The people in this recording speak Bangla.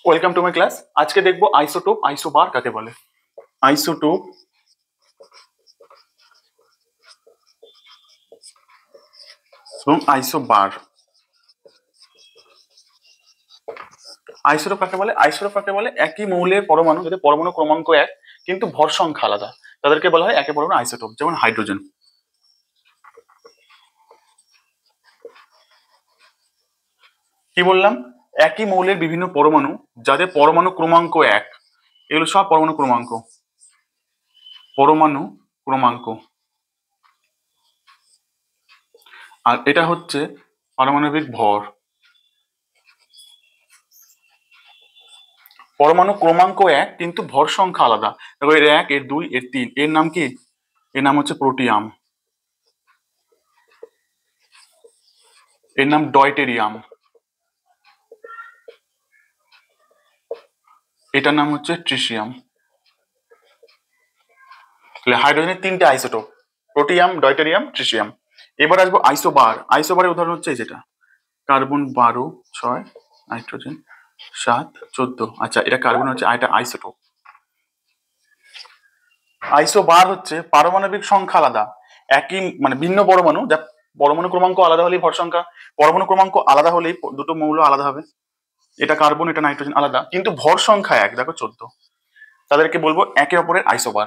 Welcome to my class. আজকে দেখবো আইসোটোপ আইসোবার কাকে বলে। আইসোটোপ এবং আইসোবার। আইসোটোপ কাকে বলে? আইসোটোপ কাকে বলে? একই মৌলের পরমাণু, যদি পরমাণু ক্রমাঙ্ক এক কিন্তু ভর সংখ্যা আলাদা, তাদেরকে বলা হয় একে পরমাণু আইসোটোপ। যেমন হাইড্রোজেন। কি বললাম? একই মৌলের বিভিন্ন পরমাণু যাদের পরমাণু ক্রমাঙ্ক এক, এগুলো সব পরমাণু ক্রমাঙ্ক। পরমাণু ক্রমাঙ্ক। আর এটা হচ্ছে পারমাণবিক ভর। পরমাণু ক্রমাঙ্ক এক কিন্তু ভর সংখ্যা আলাদা। দেখো, এর এক, এর দুই, এর তিন, এর নাম কি? এর নাম হচ্ছে প্রোটিয়াম, এর নাম ডয়টেরিয়াম, এটার নাম হচ্ছে ট্রিসিয়াম। তাহলে হাইড্রোজেনের তিনটে আইসোটোপ, প্রোটিয়াম, ডয়টেরিয়াম, ট্রিসিয়াম। এবার আসবো আইসোবার। আইসোবারের উদাহরণ হচ্ছে যেটা কার্বন 12, 6, নাইট্রোজেন 7, 14। আচ্ছা, এটা কার্বন হচ্ছে, এটা আইসোটোপ। আইসোবার হচ্ছে পারমাণবিক সংখ্যা আলাদা, একই মানে ভিন্ন পরমাণু, যা পরমাণু ক্রমাঙ্ক আলাদা হলেই ভর সংখ্যা, পরমাণু ক্রমাঙ্ক আলাদা হলেই দুটো মৌল আলাদা হবে। এটা কার্বন, এটা নাইট্রোজেন আলাদা, কিন্তু ভর সংখ্যা এক, দেখো 14। তাদেরকে বলবো একে অপরের আইসোবার।